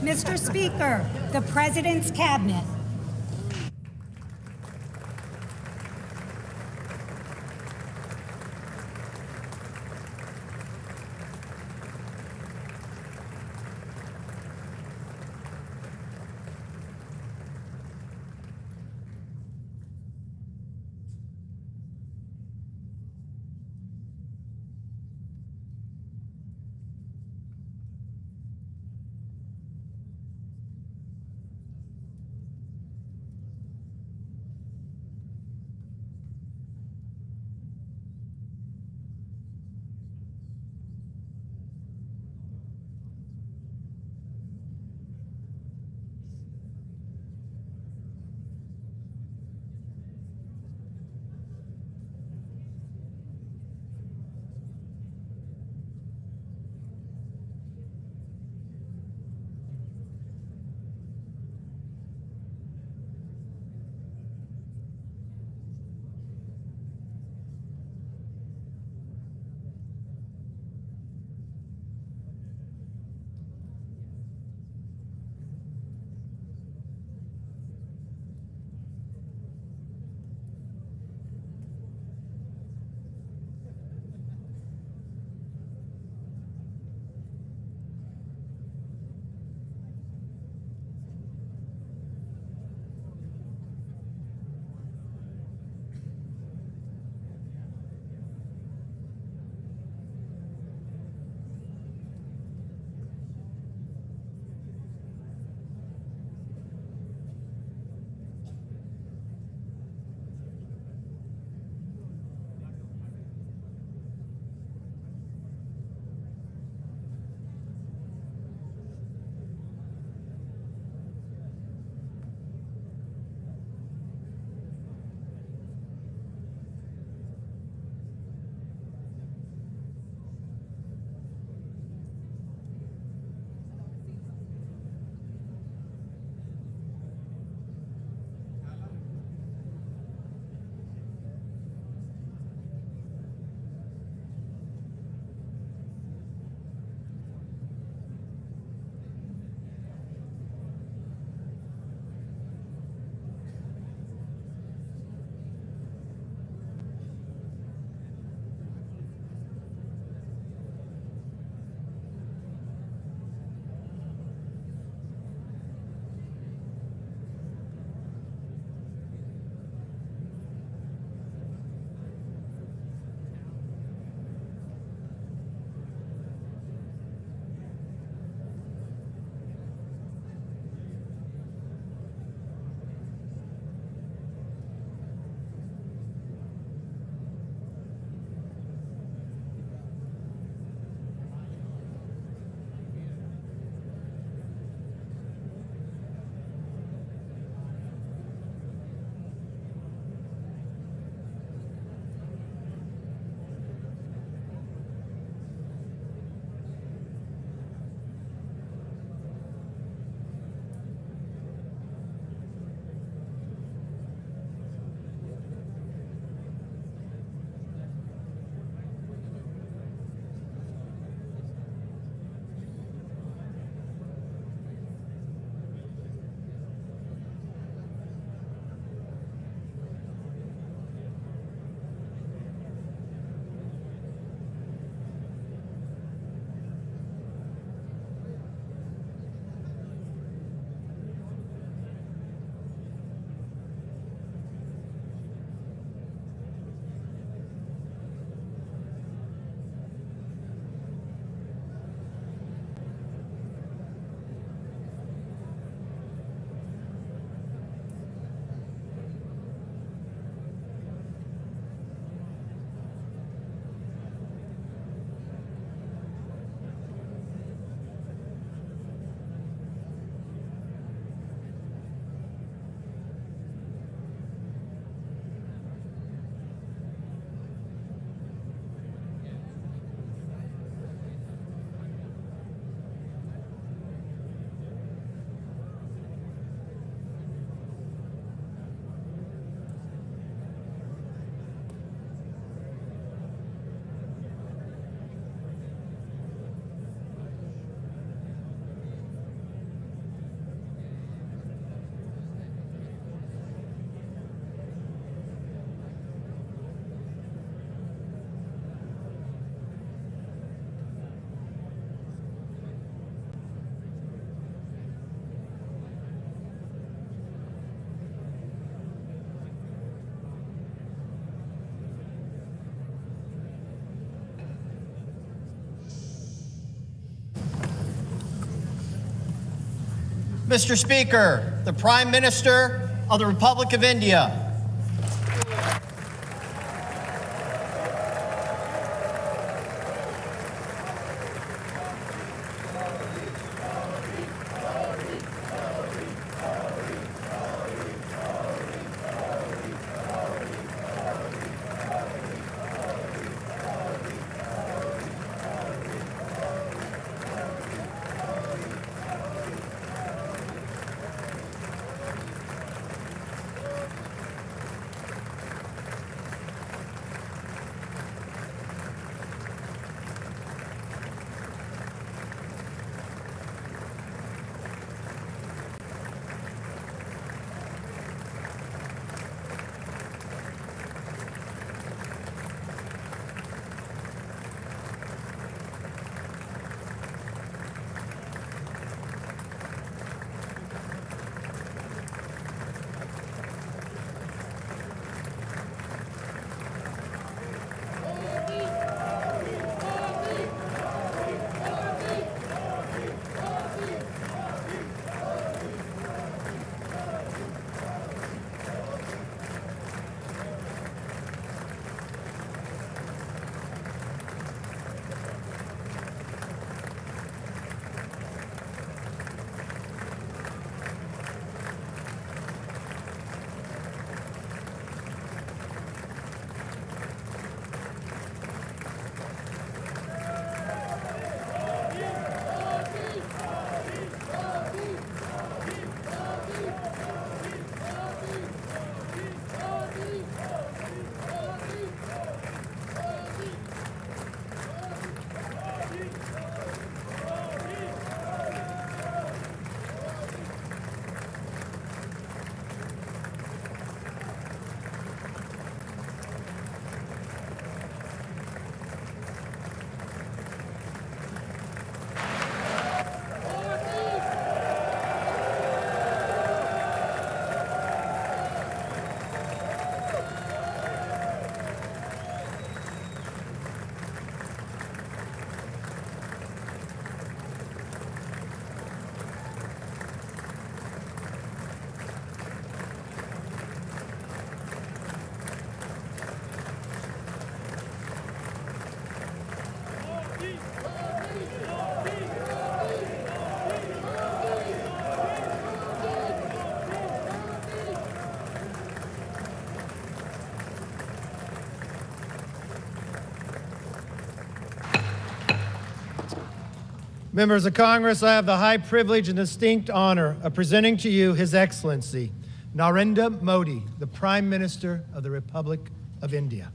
Mr. Speaker, the President's Cabinet. Mr. Speaker, the Prime Minister of the Republic of India. Members of Congress, I have the high privilege and distinct honor of presenting to you His Excellency, Narendra Modi, the Prime Minister of the Republic of India.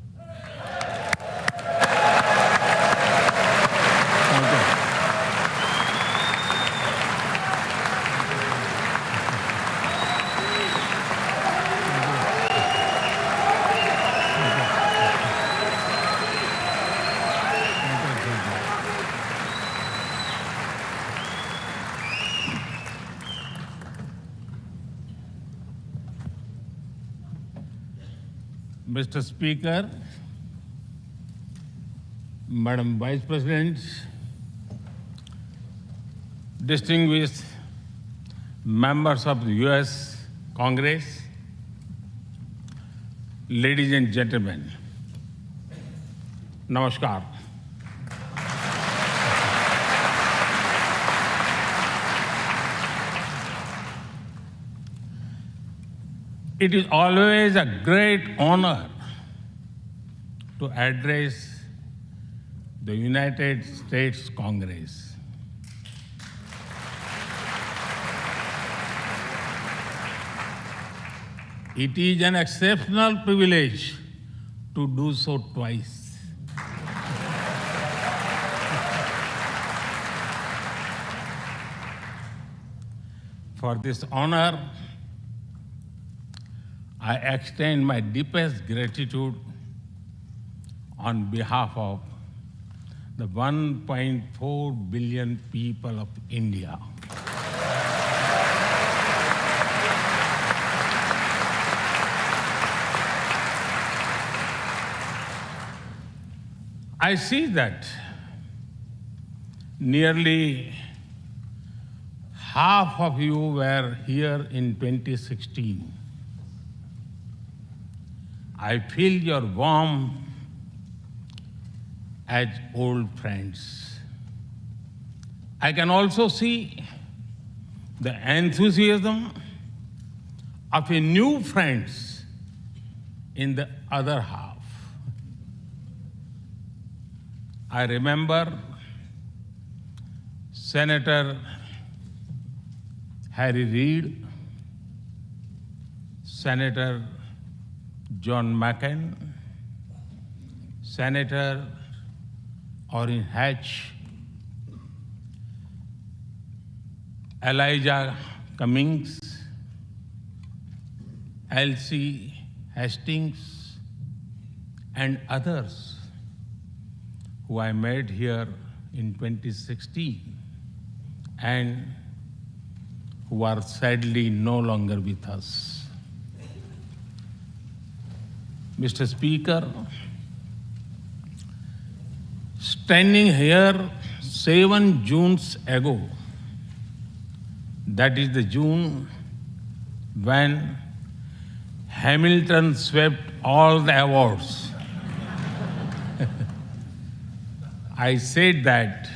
Mr. Speaker, Madam Vice President, distinguished members of the U.S. Congress, ladies and gentlemen, Namaskar. It is always a great honor to address the United States Congress. It is an exceptional privilege to do so twice. For this honor, I extend my deepest gratitude on behalf of the 1.4 billion people of India. I see that nearly half of you were here in 2016. I feel your warmth as old friends. I can also see the enthusiasm of a new friends in the other half. I remember Senator Harry Reid, Senator John McCain, Senator Orrin Hatch, Elijah Cummings, Elsie Hastings, and others who I met here in 2016 and who are sadly no longer with us. Mr. Speaker, standing here 7 Junes ago, that is the June when Hamilton swept all the awards, I said that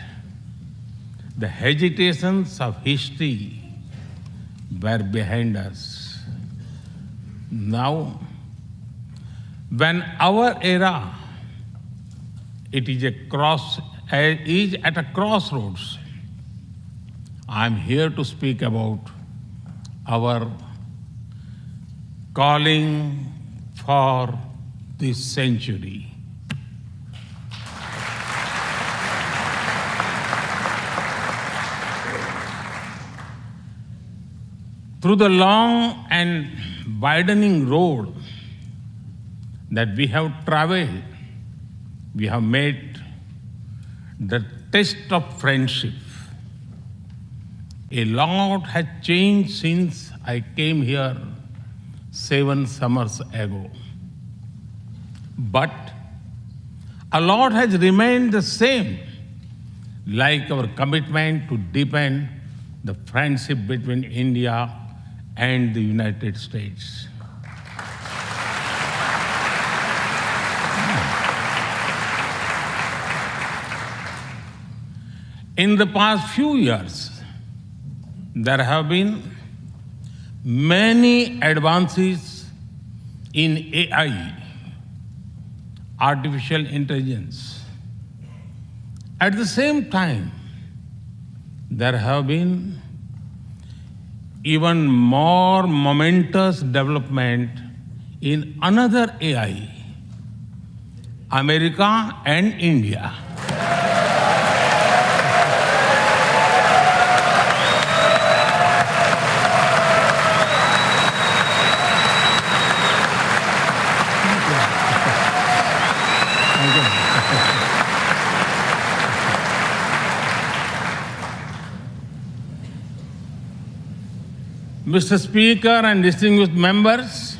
the hesitations of history were behind us. Now, when our era is at a crossroads, I am here to speak about our calling for this century. Through the long and widening road that we have traveled, we have made the test of friendship. A lot has changed since I came here 7 summers ago. But a lot has remained the same, like our commitment to deepen the friendship between India and the United States. In the past few years, there have been many advances in AI, artificial intelligence. At the same time, there have been even more momentous development in another AI, America and India. Mr. Speaker and distinguished members,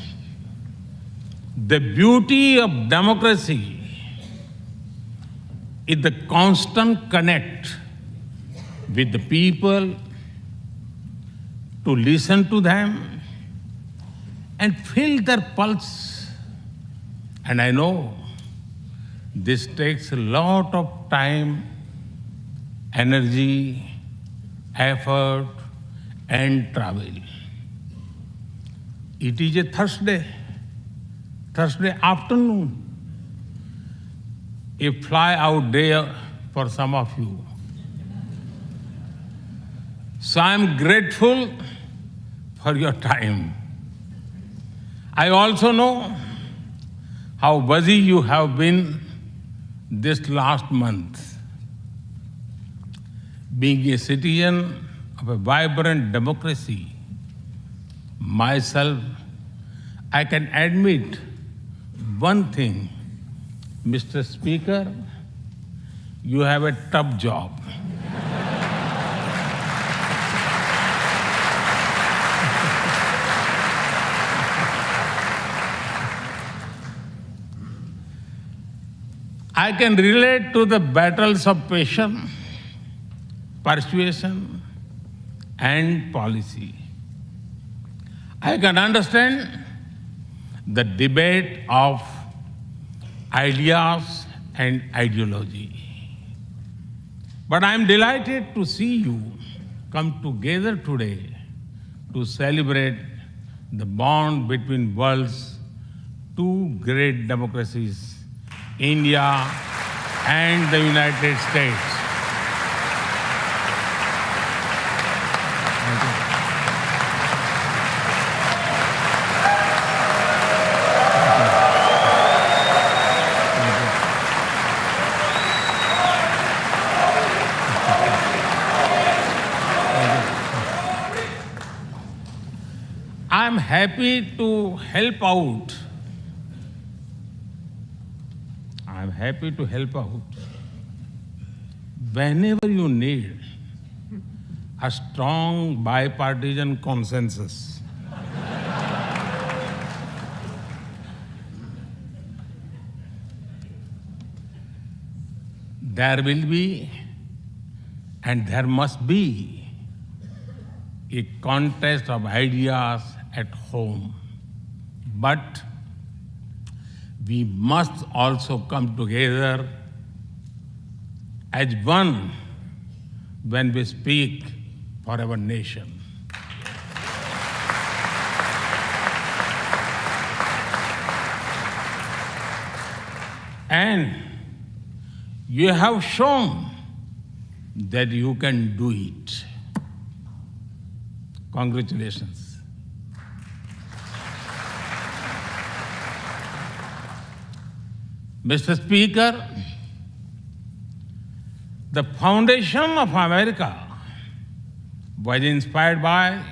the beauty of democracy is the constant connect with the people, to listen to them and feel their pulse. And I know this takes a lot of time, energy, effort, and travel. It is a Thursday afternoon, a fly-out day for some of you. So I'm grateful for your time. I also know how busy you have been this last month. Being a citizen of a vibrant democracy, myself, I can admit one thing, Mr. Speaker, you have a tough job. I can relate to the battles of patience, persuasion, and policy. I can understand the debate of ideas and ideology. But I am delighted to see you come together today to celebrate the bond between world's two great democracies, India and the United States. I'm happy to help out. I'm happy to help out whenever you need a strong bipartisan consensus. There will be and there must be a contest of ideas at home. But we must also come together as one when we speak for our nation. And you have shown that you can do it. Congratulations. Mr. Speaker, the foundation of America was inspired by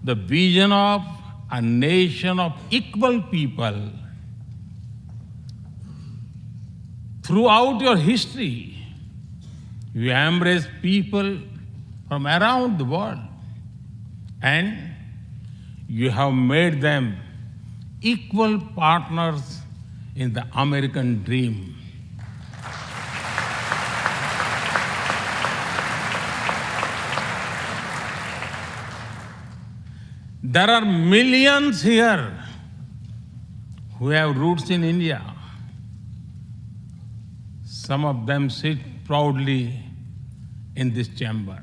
the vision of a nation of equal people. Throughout your history, you embraced people from around the world, and you have made them equal partners in the American dream. There are millions here who have roots in India. Some of them sit proudly in this chamber.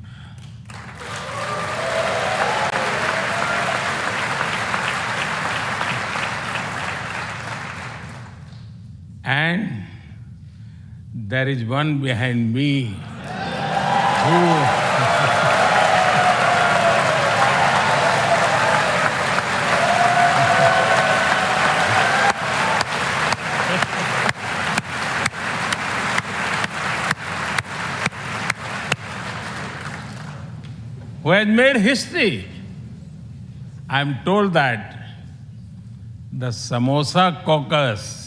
And there is one behind me who has made history. I'm told that the Samosa Caucus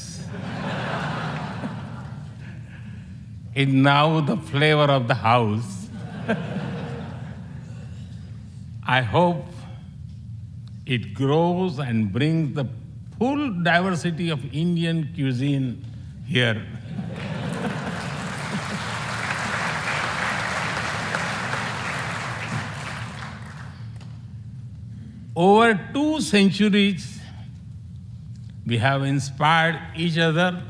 is now the flavor of the house. I hope it grows and brings the full diversity of Indian cuisine here. Over 2 centuries, we have inspired each other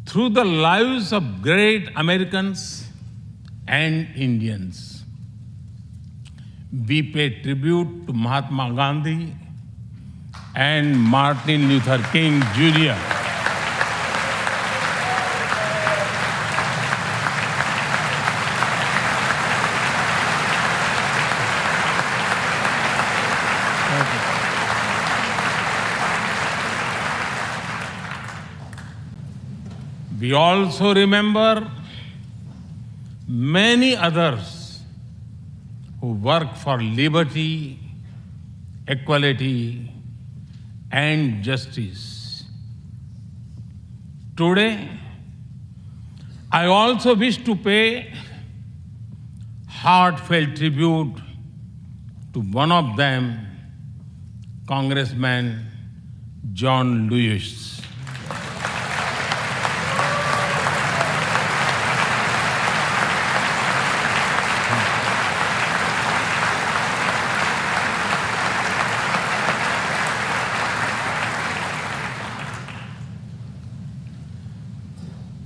through the lives of great Americans and Indians. We pay tribute to Mahatma Gandhi and Martin Luther King Jr. We also remember many others who work for liberty, equality, and justice. Today, I also wish to pay heartfelt tribute to one of them, Congressman John Lewis.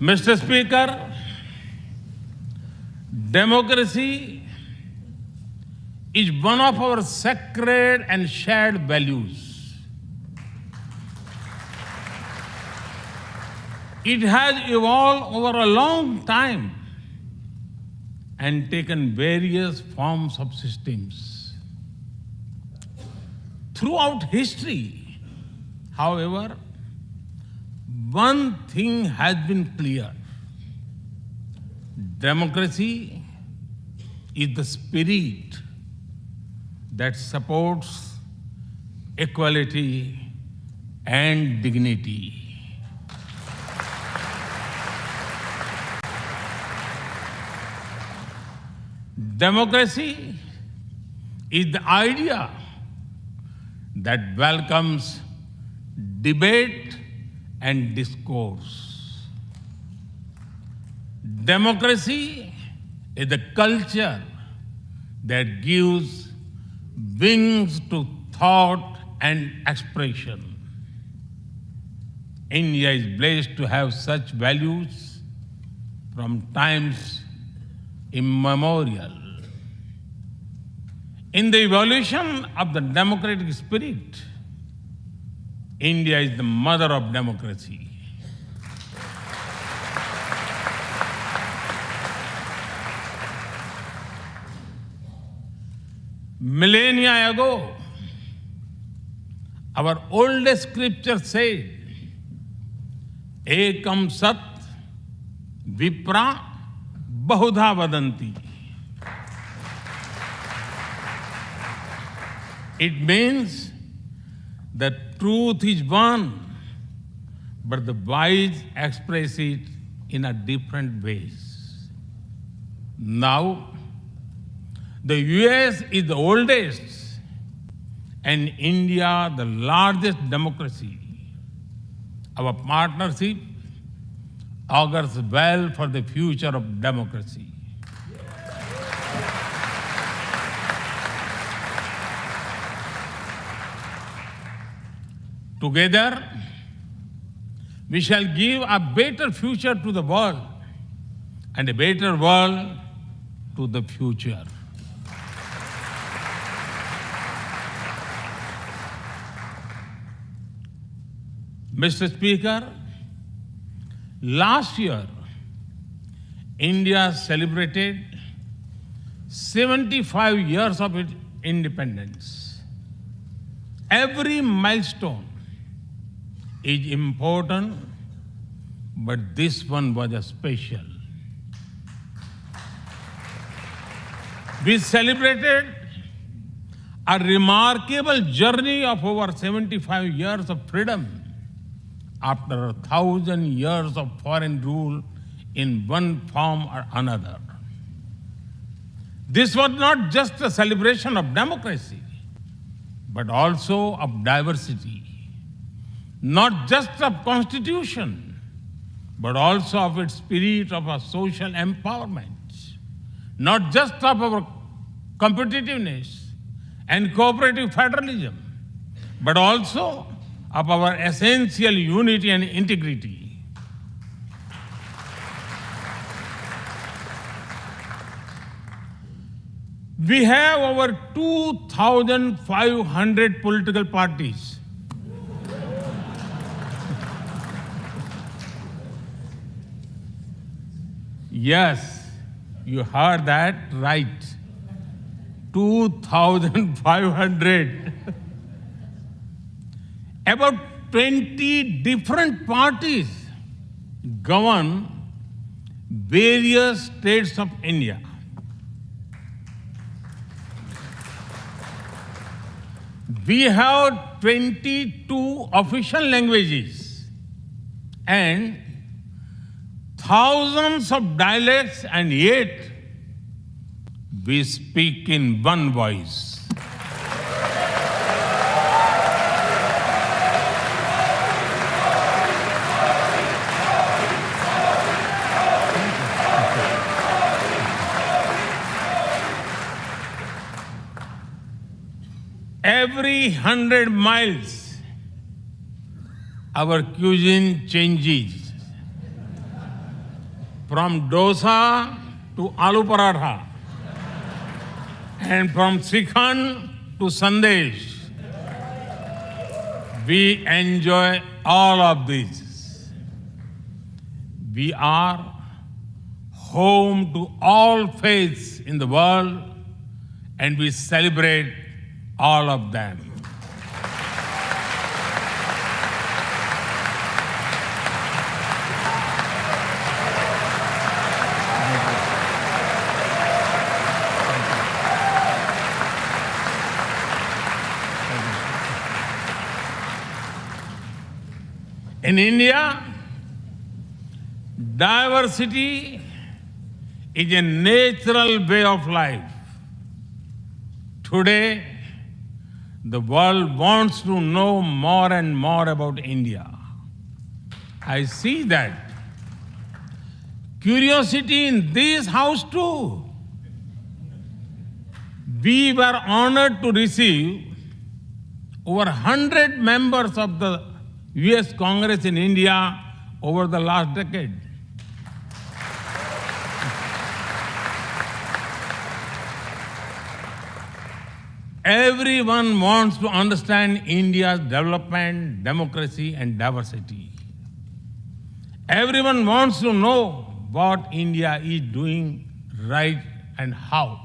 Mr. Speaker, democracy is one of our sacred and shared values. It has evolved over a long time and taken various forms of systems. Throughout history, however, one thing has been clear. Democracy is the spirit that supports equality and dignity. Democracy is the idea that welcomes debate and discourse. Democracy is the culture that gives wings to thought and expression. India is blessed to have such values from times immemorial. In the evolution of the democratic spirit, India is the mother of democracy. Millennia ago, our oldest scripture said, Ekam Sat Vipra Bahudha Vadanti. It means that truth is one, but the wise express it in a different ways. Now, the U.S. is the oldest and India the largest democracy. Our partnership augurs well for the future of democracy. Together, we shall give a better future to the world and a better world to the future. Mr. Speaker, last year, India celebrated 75 years of its independence. Every milestone is important, but this one was a special. We celebrated a remarkable journey of over 75 years of freedom after 1,000 years of foreign rule in one form or another. This was not just a celebration of democracy, but also of diversity. Not just of constitution, but also of its spirit of a social empowerment. Not just of our competitiveness and cooperative federalism, but also of our essential unity and integrity. We have over 2,500 political parties. Yes, you heard that right. 2,500. About 20 different parties govern various states of India. We have 22 official languages and thousands of dialects, and yet we speak in one voice. Every 100 miles, our cuisine changes. from dosa to aloo paratha, and from Srikhand to Sandesh. We enjoy all of these. We are home to all faiths in the world, and we celebrate all of them. In India, diversity is a natural way of life. Today, the world wants to know more and more about India. I see that. Curiosity in this house too. We were honored to receive over 100 members of the U.S. Congress in India over the last decade. Everyone wants to understand India's development, democracy, and diversity. Everyone wants to know what India is doing right and how.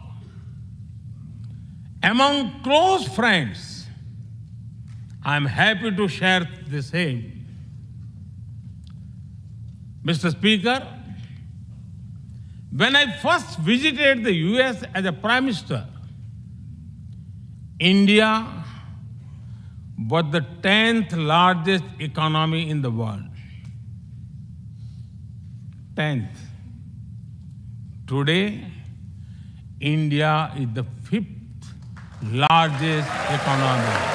Among close friends, I'm happy to share the same. Mr. Speaker, when I first visited the U.S. as a Prime Minister, India was the 10th largest economy in the world. 10th. Today, India is the 5th largest economy.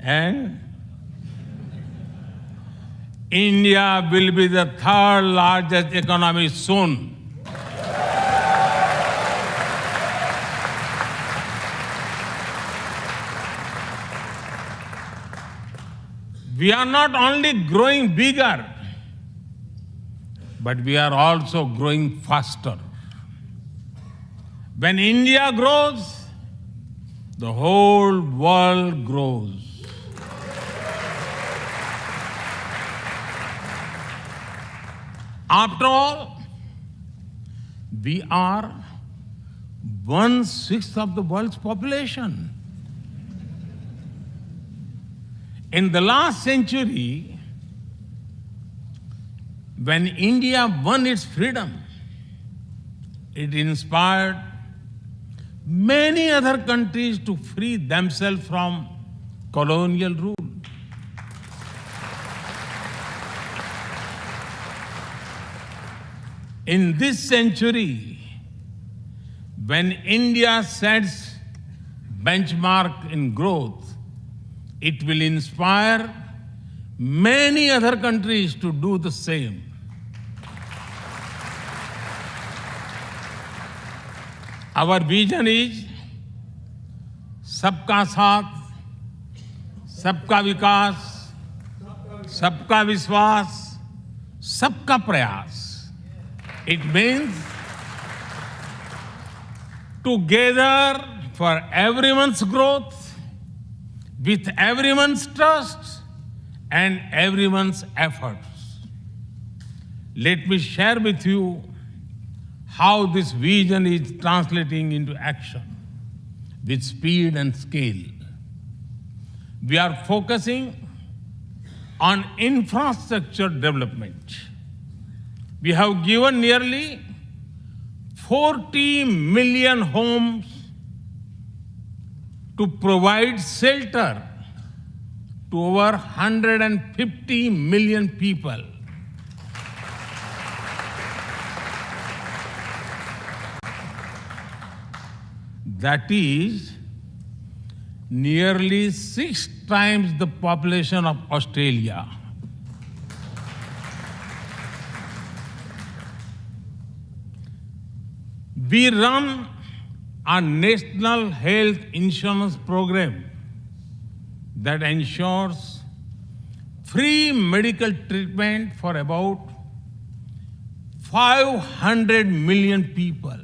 And India will be the 3rd largest economy soon. We are not only growing bigger, but we are also growing faster. When India grows, the whole world grows. After all, we are 1/6 of the world's population. In the last century, when India won its freedom, it inspired many other countries to free themselves from colonial rule. In this century, when India sets benchmark in growth, it will inspire many other countries to do the same. Our vision is सबका साथ, सबका विकास, सबका विश्वास, सबका प्रयास. It means together for everyone's growth, with everyone's trust and everyone's efforts. Let me share with you how this vision is translating into action with speed and scale. We are focusing on infrastructure development. We have given nearly 40 million homes to provide shelter to over 150 million people. That is nearly 6 times the population of Australia. We run a national health insurance program that ensures free medical treatment for about 500 million people.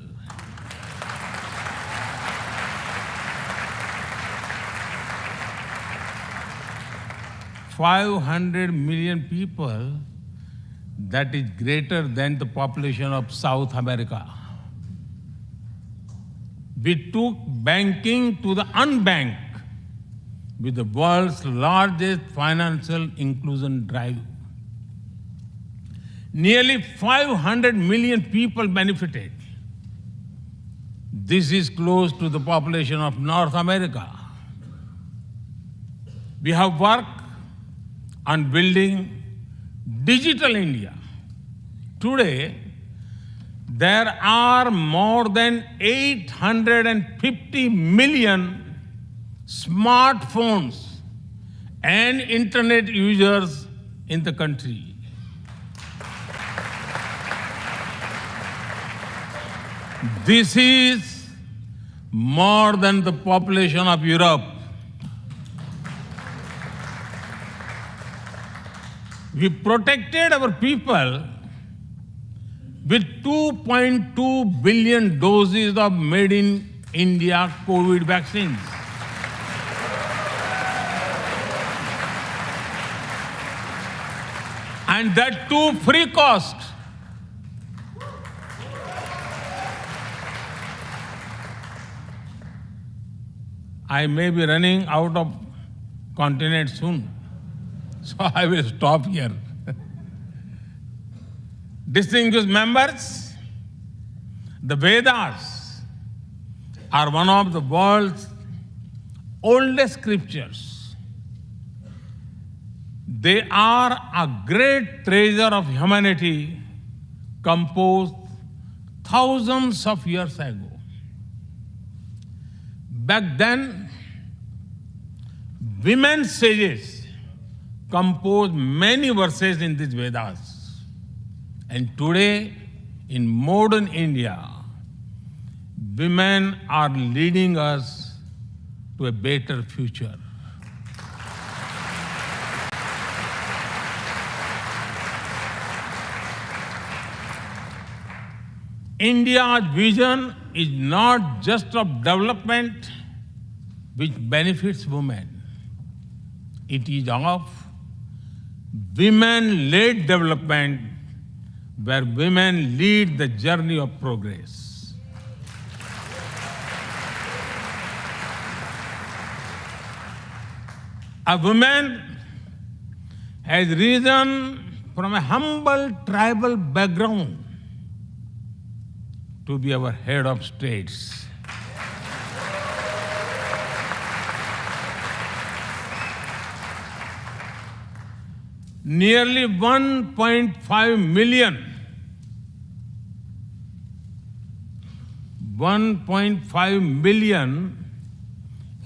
$500 million people, that is greater than the population of South America. We took banking to the unbanked with the world's largest financial inclusion drive. Nearly 500 million people benefited. This is close to the population of North America. We have worked on building Digital India. Today, there are more than 850 million smartphones and internet users in the country. This is more than the population of Europe. We protected our people with 2.2 billion doses of made in India COVID vaccines. And that too free cost. I may be running out of continent soon, so I will stop here. Distinguished members, the Vedas are one of the world's oldest scriptures. They are a great treasure of humanity composed thousands of years ago. Back then, women sages composed many verses in these Vedas. And today, in modern India, women are leading us to a better future. India's vision is not just of development which benefits women. It is of women-led development where women lead the journey of progress. A woman has risen from a humble tribal background to be our head of states. Nearly 1.5 million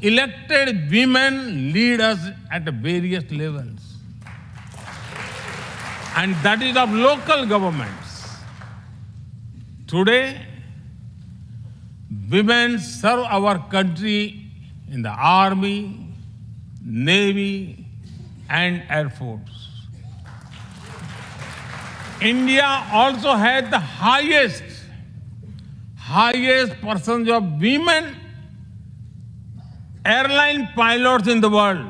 elected women lead us at various levels. And that is of local governments. Today, women serve our country in the Army, Navy, and Air Force. India also had the highest percentage of women airline pilots in the world.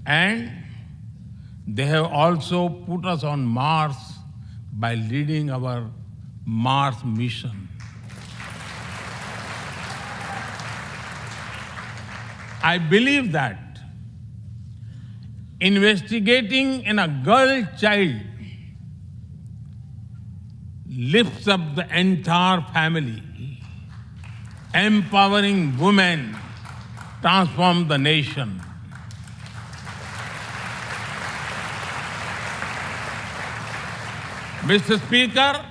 And they have also put us on Mars by leading our Mars mission. I believe that investigating in a girl child lifts up the entire family. Empowering women transforms the nation. Mr. Speaker,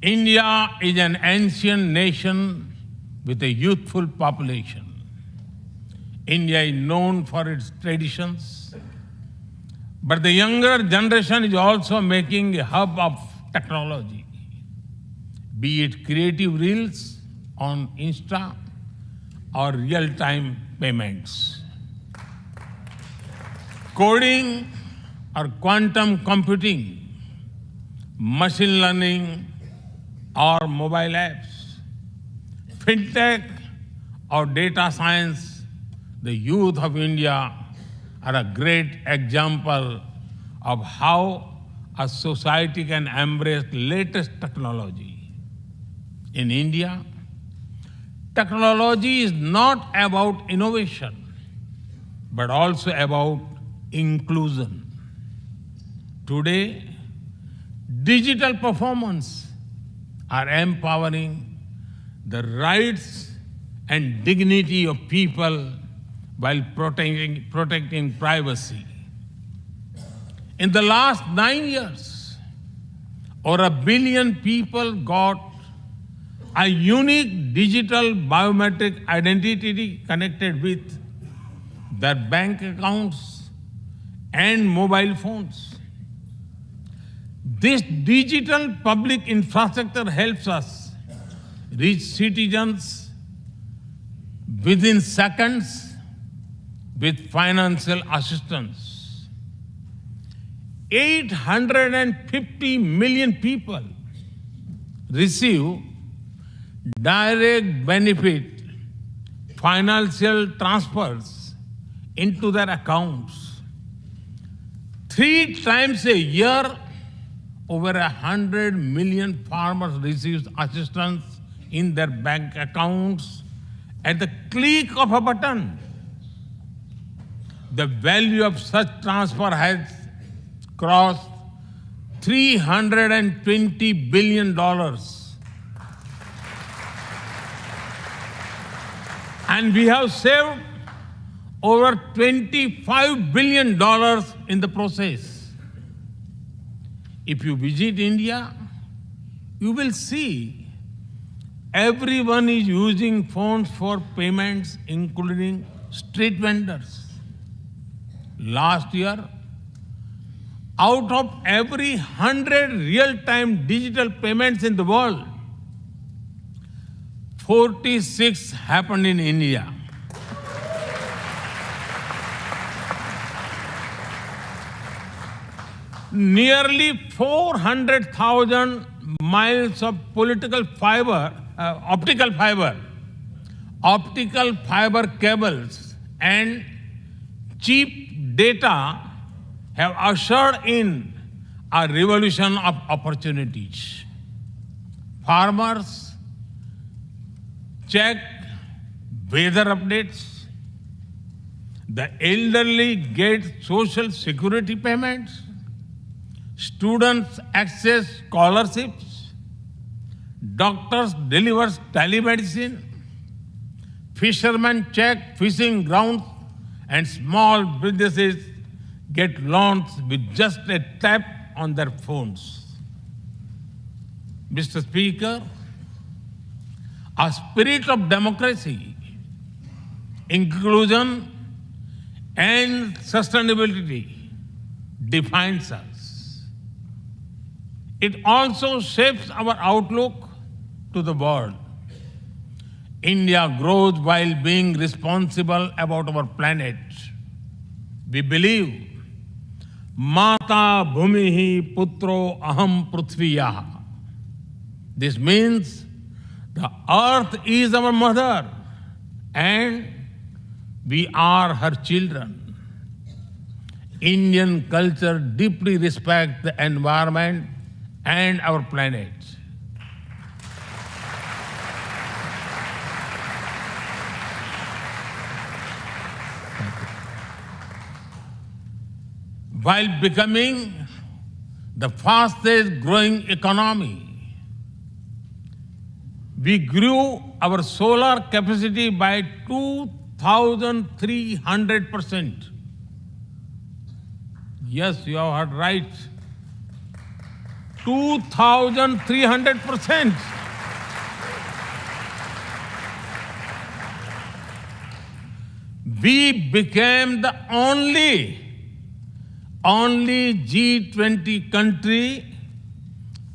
India is an ancient nation with a youthful population. India is known for its traditions, But the younger generation is also making a hub of technology, be it creative reels on Insta or real-time payments. Coding or quantum computing, machine learning or mobile apps, fintech or data science, the youth of India are a great example of how a society can embrace latest technology. In India, technology is not about innovation, but also about inclusion. Today, digital performance are empowering the rights and dignity of people while protecting privacy. In the last 9 years, over 1 billion people got a unique digital biometric identity connected with their bank accounts and mobile phones. This digital public infrastructure helps us reach citizens within seconds with financial assistance. 850 million people receive direct benefit financial transfers into their accounts. 3 times a year, over 100 million farmers receive assistance in their bank accounts at the click of a button. The value of such transfer has crossed $320 billion. And we have saved over $25 billion in the process. If you visit India, you will see everyone is using phones for payments, including street vendors. Last year, out of every 100 real-time digital payments in the world, 46 happened in India. Nearly 400,000 miles of optical fiber cables and cheap data have ushered in a revolution of opportunities. Farmers check weather updates. The elderly get social security payments. Students access scholarships. Doctors deliver telemedicine. Fishermen check fishing grounds, and small businesses get loans with just a tap on their phones. Mr. Speaker, a spirit of democracy, inclusion, and sustainability defines us. It also shapes our outlook to the world. India grows while being responsible about our planet. We believe, Mata Bhumihi Putro Aham Prithviya. This means the earth is our mother and we are her children. Indian culture deeply respects the environment and our planet. While becoming the fastest growing economy, we grew our solar capacity by 2,300%. Yes, you have heard right. 2,300%. We became the only only G20 country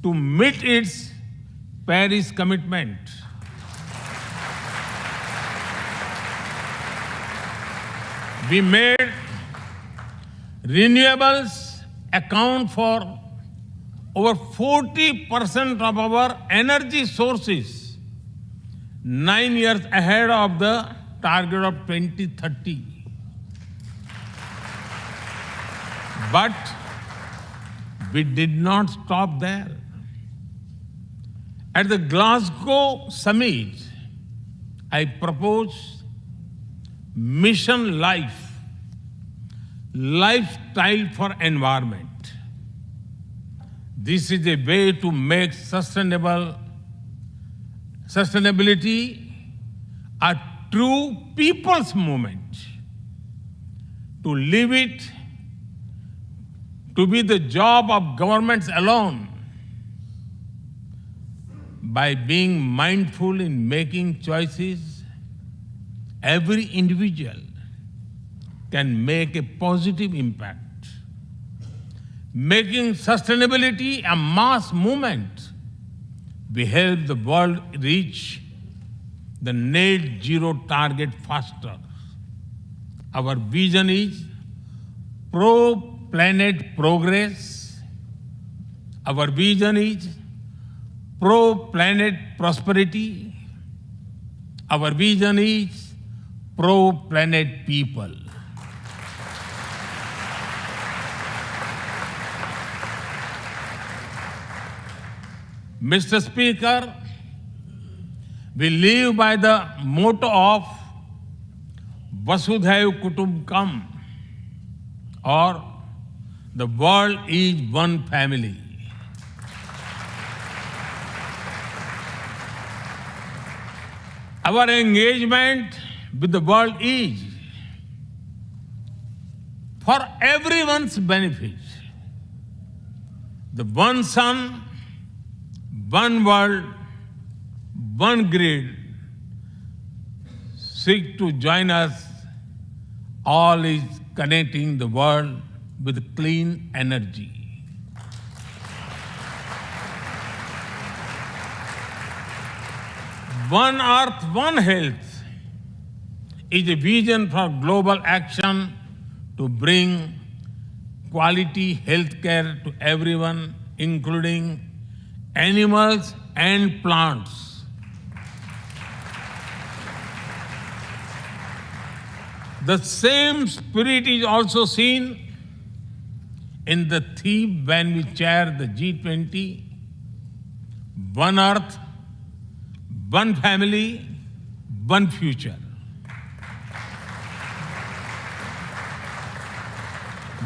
to meet its Paris commitment. We made renewables account for over 40% of our energy sources, 9 years ahead of the target of 2030. But we did not stop there. At the Glasgow summit, I proposed Mission Life, lifestyle for environment. This is a way to make sustainability a true people's movement, to live it to be the job of governments alone. By being mindful in making choices, every individual can make a positive impact. Making sustainability a mass movement, we help the world reach the net zero target faster. Our vision is pro-planet progress. Our vision is pro-planet prosperity. Our vision is pro-planet people. Mr. Speaker, we live by the motto of Vasudhaiv Kutumbakam, or the world is one family. Our engagement with the world is for everyone's benefit. The one sun, one world, one grid seek to join us. All is connecting the world with clean energy. One Earth, One Health is a vision for global action to bring quality health care to everyone, including animals and plants. The same spirit is also seen in the theme when we chair the G20, One Earth, One Family, One Future.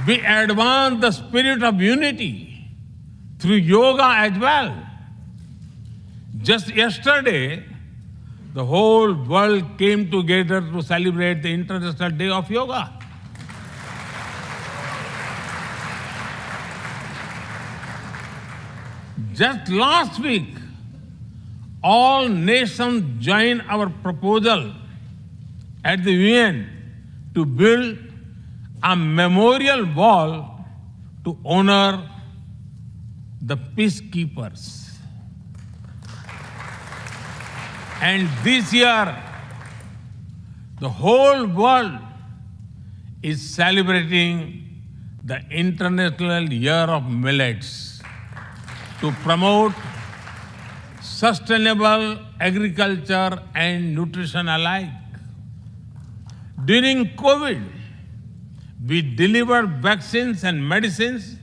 We advance the spirit of unity through yoga as well. Just yesterday, the whole world came together to celebrate the International Day of Yoga. Just last week, all nations joined our proposal at the UN to build a memorial wall to honor the peacekeepers. And this year, the whole world is celebrating the International Year of Millets to promote sustainable agriculture and nutrition alike. During COVID, we delivered vaccines and medicines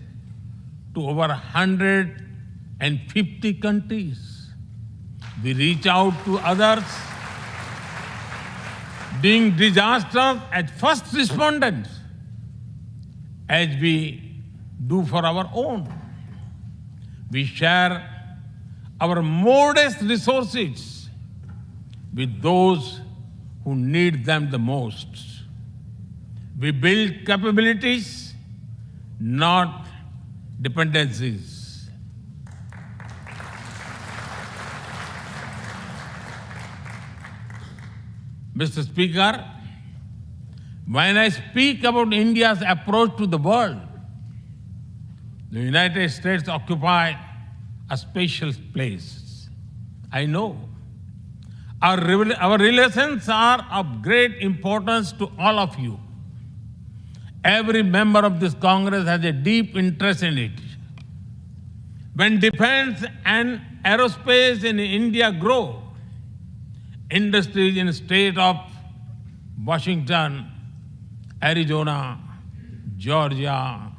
to over 150 countries. We reach out to others, doing disasters as first responders, as we do for our own. We share our modest resources with those who need them the most. We build capabilities, not dependencies. Mr. Speaker, when I speak about India's approach to the world, The United States occupy a special place. I know. Our relations are of great importance to all of you. Every member of this Congress has a deep interest in it. When defense and aerospace in India grow, industries in the state of Washington, Arizona, Georgia,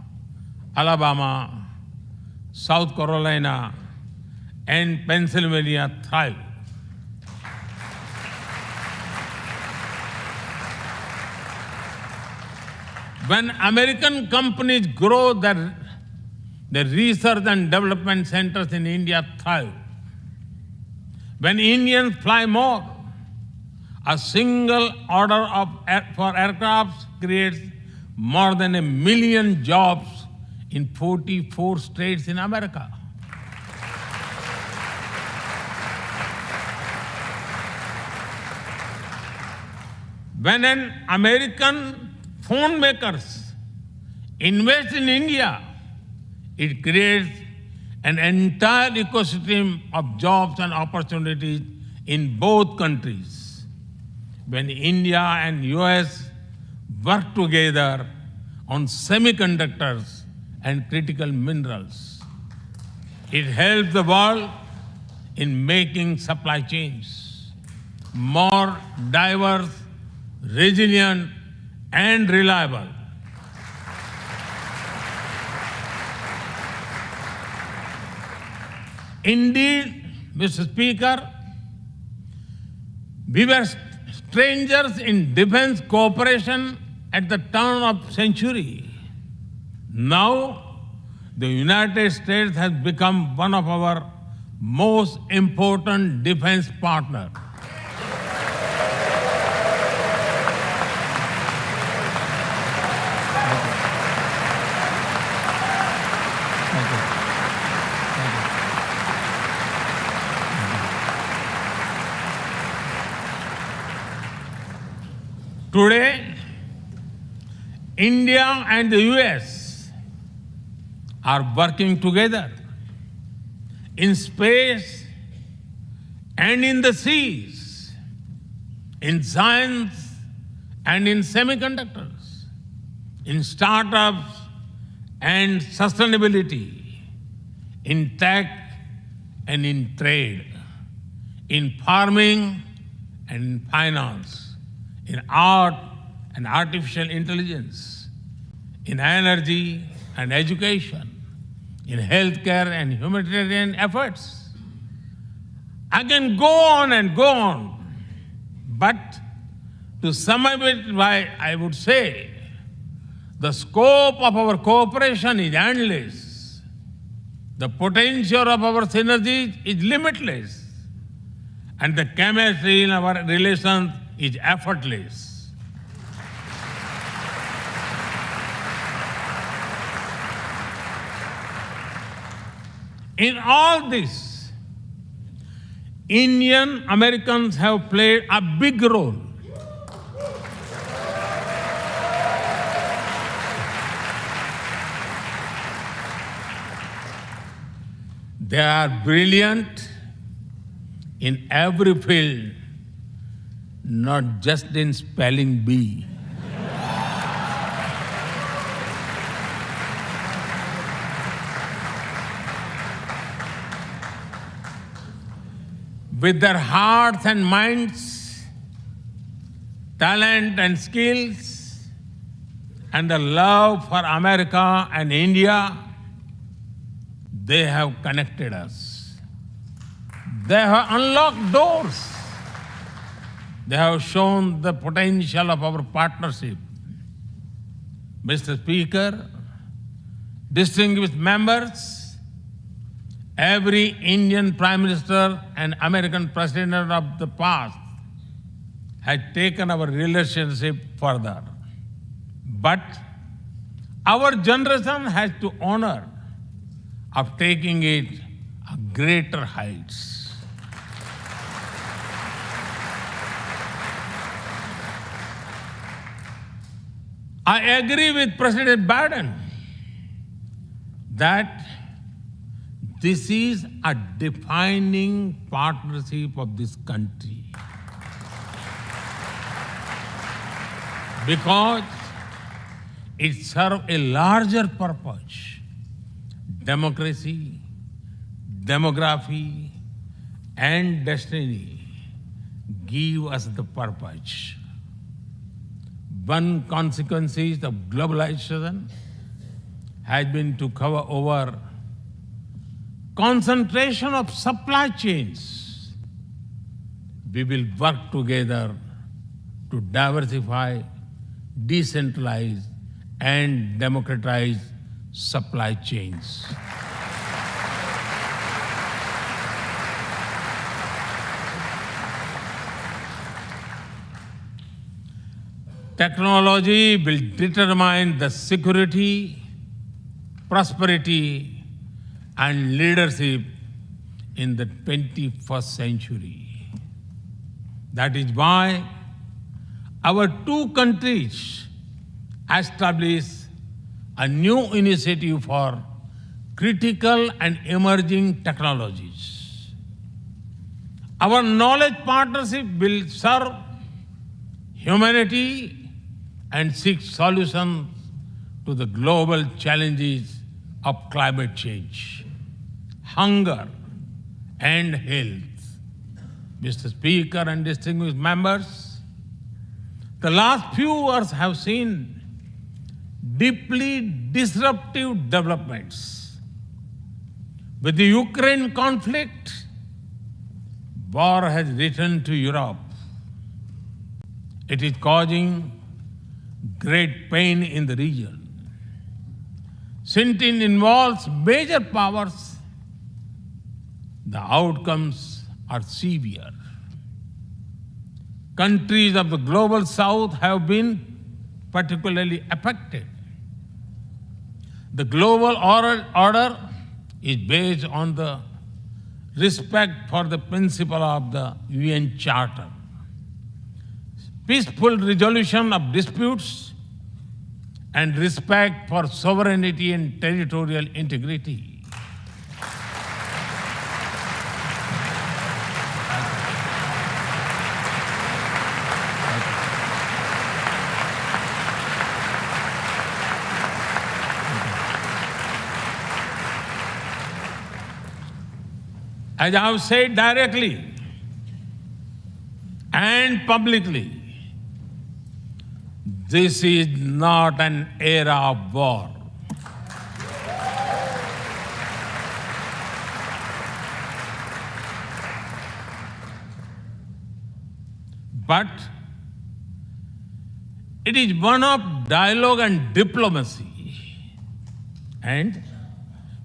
Alabama, South Carolina, and Pennsylvania thrive. When American companies grow, their research and development centers in India thrive. When Indians fly more, a single order for aircraft creates more than 1 million jobs in 44 states in America. When an American phone makers invest in India, it creates an entire ecosystem of jobs and opportunities in both countries. When India and U.S. work together on semiconductors and critical minerals, it helps the world in making supply chains more diverse, resilient, and reliable. Indeed, Mr. Speaker, we were strangers in defense cooperation at the turn of the century. Now, the United States has become one of our most important defense partners. Today, India and the U.S. are working together in space and in the seas, in science and in semiconductors, in startups and sustainability, in tech and in trade, in farming and in finance, in art and artificial intelligence, in energy and education, in healthcare and humanitarian efforts. I can go on and go on, but to sum up it, I would say the scope of our cooperation is endless. The potential of our synergies is limitless, and the chemistry in our relations is effortless. In all this, Indian Americans have played a big role. They are brilliant in every field, not just in spelling bee. With their hearts and minds, talent and skills, and the love for America and India, they have connected us. They have unlocked doors. They have shown the potential of our partnership. Mr. Speaker, distinguished members, every Indian Prime Minister and American President of the past has taken our relationship further. But our generation has to honor of taking it to greater heights. I agree with President Biden that this is a defining partnership of this country. Because it serves a larger purpose. Democracy, demography, and destiny give us the purpose. One consequence of globalization has been to cover over concentration of supply chains. We will work together to diversify, decentralize, and democratize supply chains. Technology will determine the security, prosperity, and leadership in the 21st century. That is why our two countries established a new initiative for critical and emerging technologies. Our knowledge partnership will serve humanity and seek solutions to the global challenges of climate change, hunger, and health. Mr. Speaker and distinguished members, the last few years have seen deeply disruptive developments. With the Ukraine conflict, war has returned to Europe. It is causing great pain in the region. Since it involves major powers, the outcomes are severe. Countries of the global south have been particularly affected. The global order is based on the respect for the principle of the UN Charter, peaceful resolution of disputes, and respect for sovereignty and territorial integrity. As I have said directly and publicly, this is not an era of war. But it is one of dialogue and diplomacy. And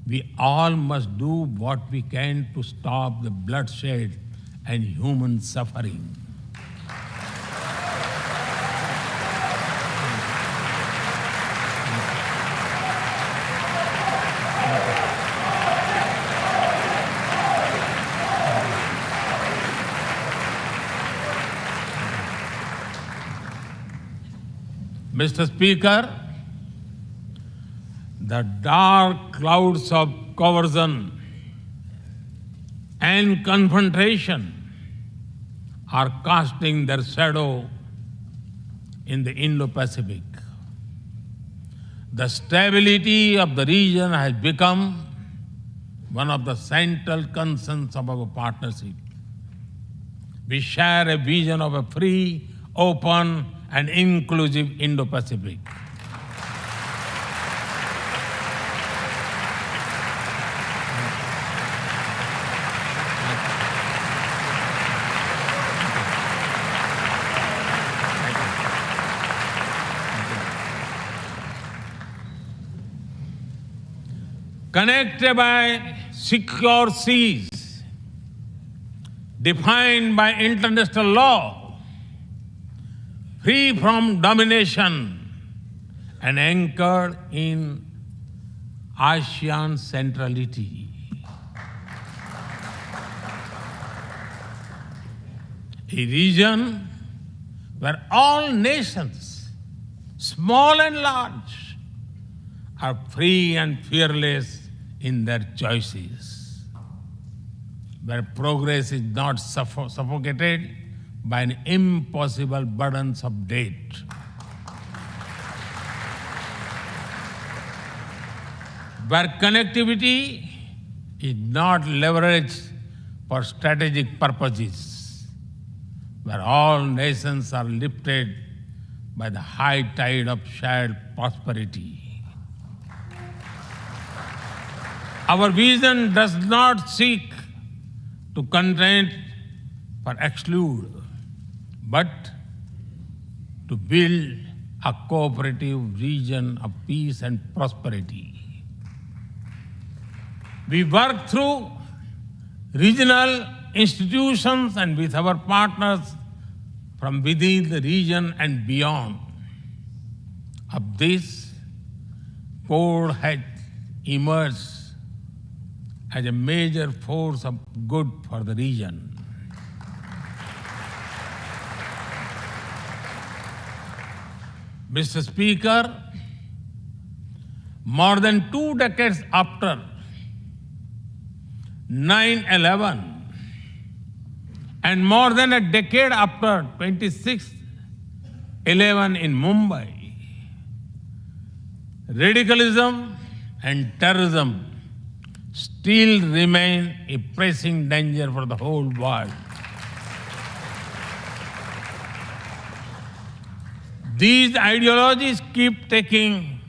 we all must do what we can to stop the bloodshed and human suffering. Mr. Speaker, the dark clouds of coercion and confrontation are casting their shadow in the Indo-Pacific. The stability of the region has become one of the central concerns of our partnership. We share a vision of a free, open, and inclusive Indo-Pacific. Connected by secure seas, defined by international law, free from domination, and anchored in ASEAN centrality. A region where all nations, small and large, are free and fearless in their choices, where progress is not suffocated by an impossible burdens of debt. Where connectivity is not leveraged for strategic purposes, where all nations are lifted by the high tide of shared prosperity. Our vision does not seek to contain or exclude, but to build a cooperative region of peace and prosperity. We work through regional institutions and with our partners from within the region and beyond. Of this, Quad has emerged as a major force of good for the region. Mr. Speaker, more than 2 decades after 9/11 and more than a decade after 26/11 in Mumbai, radicalism and terrorism still remain a pressing danger for the whole world. These ideologies keep taking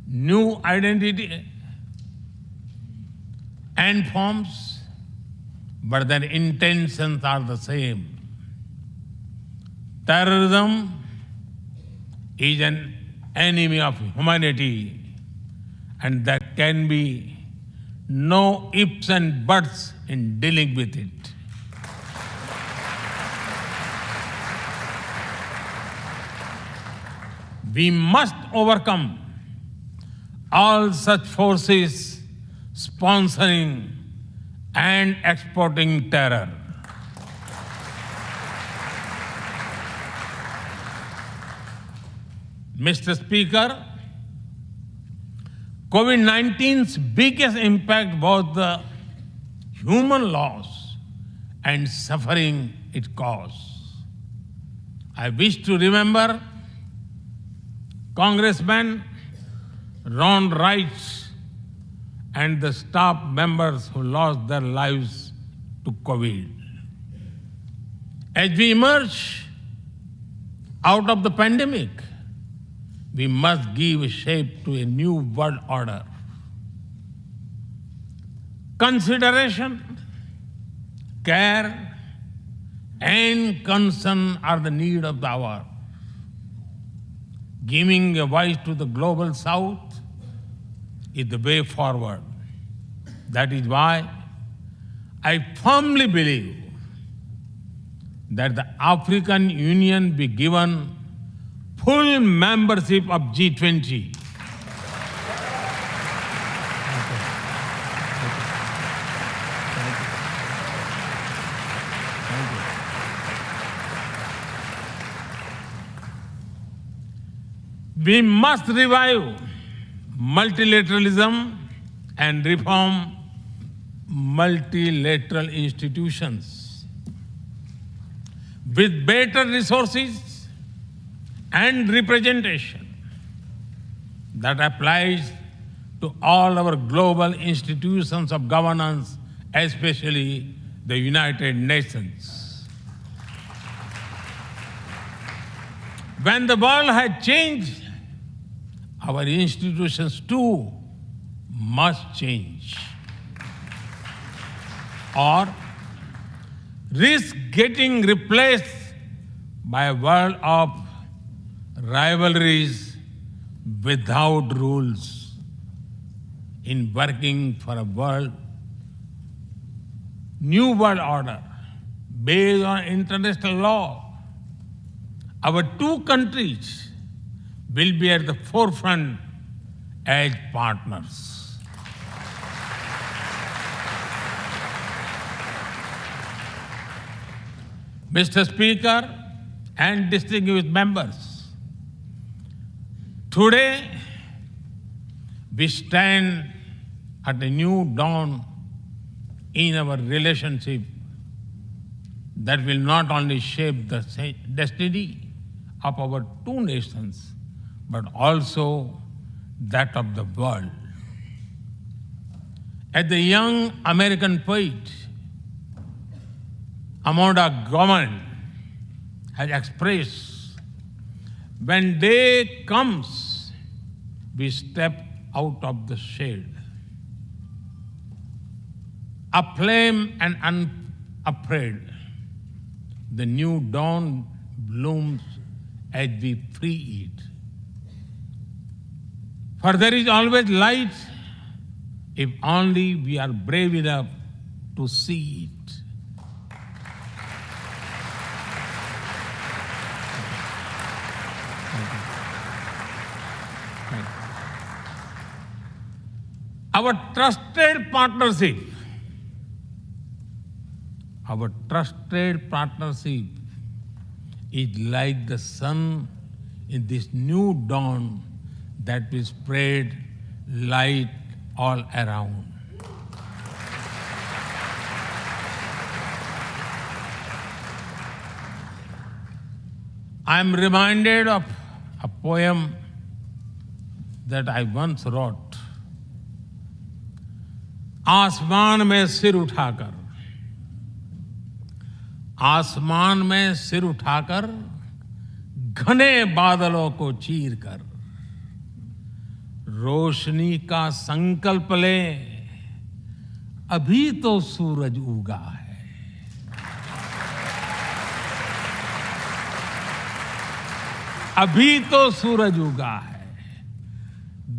new identity and forms, but their intentions are the same. Terrorism is an enemy of humanity, and there can be no ifs and buts in dealing with it. We must overcome all such forces sponsoring and exporting terror. Mr. Speaker, COVID-19's biggest impact was the human loss and suffering it caused. I wish to remember Congressman Ron Wright and the staff members who lost their lives to COVID. As we emerge out of the pandemic, we must give shape to a new world order. Consideration, care, and concern are the need of the hour. Giving a voice to the global South is the way forward. That is why I firmly believe that the African Union be given full membership of G20. We must revive multilateralism and reform multilateral institutions with better resources and representation that applies to all our global institutions of governance, especially the United Nations. When the world has changed, our institutions too must change, or risk getting replaced by a world of rivalries without rules. In working for a new world order based on international law, our two countries will be at the forefront as partners. Mr. Speaker and distinguished members, today We stand at a new dawn in our relationship that will not only shape the destiny of our two nations, but also that of the world. As the young American poet Amanda Gorman has expressed, when day comes, we step out of the shade, aflame and unafraid. The new dawn blooms as we free it. For there is always light if only we are brave enough to see it. Our trusted partnership is like the sun in this new dawn that will spread light all around. I am reminded of a poem that I once wrote. आसमान में सिर उठाकर, आसमान में सिर उठाकर, घने बादलों को चीरकर, रोशनी का संकल्प ले, अभी तो सूरज उगा है। अभी तो सूरज उगा है।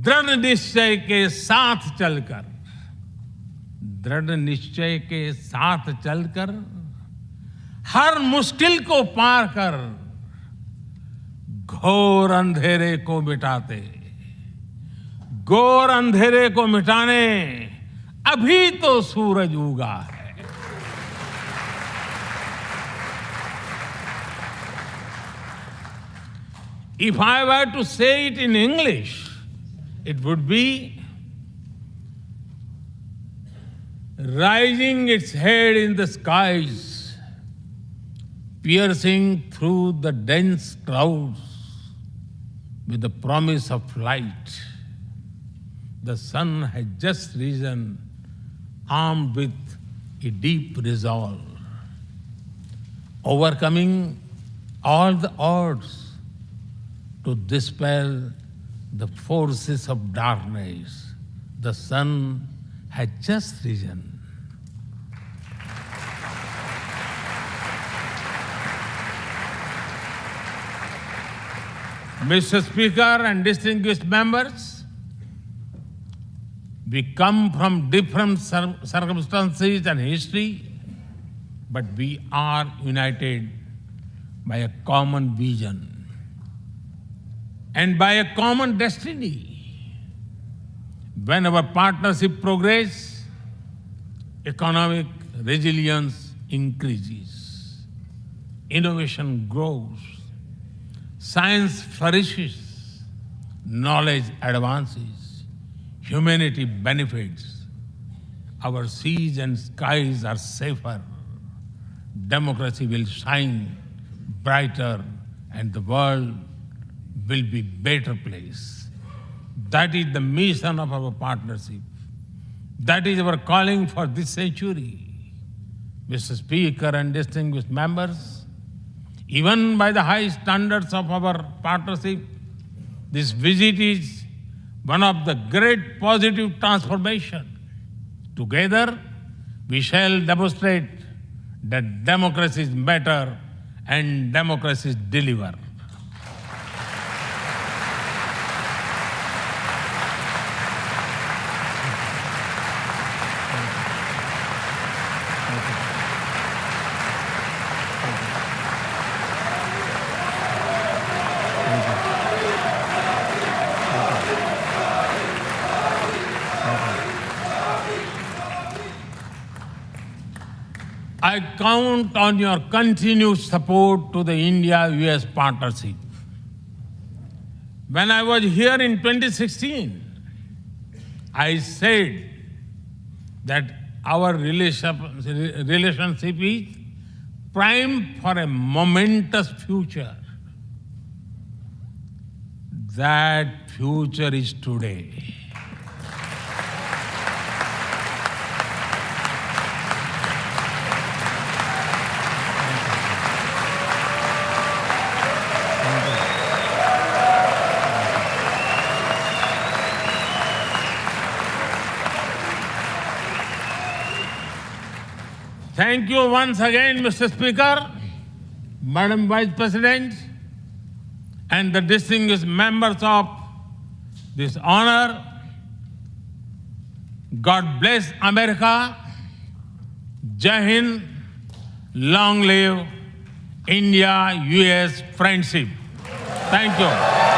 दृढ़ निश्चय के साथ चलकर, दृढ़ निश्चय के साथ चलकर, हर मुश्किल को पार कर, घोर अंधेरे को मिटाते, घोर अंधेरे को मिटाने अभी तो सूरज उगा है। If I were to say it in English, it would be rising its head in the skies, piercing through the dense clouds with the promise of light. The sun has just risen, armed with a deep resolve, overcoming all the odds to dispel the forces of darkness. The sun has just risen. Mr. Speaker and distinguished members, we come from different circumstances and history, but we are united by a common vision and by a common destiny. When our partnership progresses, economic resilience increases, innovation grows, science flourishes, knowledge advances, humanity benefits, our seas and skies are safer, democracy will shine brighter, and the world will be a better place. That is the mission of our partnership. That is our calling for this century. Mr. Speaker and distinguished members, even by the high standards of our partnership, this visit is one of the great positive transformation. Together, we shall demonstrate that democracies matter and democracies deliver. I count on your continued support to the India-US partnership. When I was here in 2016, I said that our relationship is primed for a momentous future. That future is today. Thank you once again, Mr. Speaker, Madam Vice President, and the distinguished members of this honor. God bless America. Jai Hind. Long live India-US friendship. Thank you.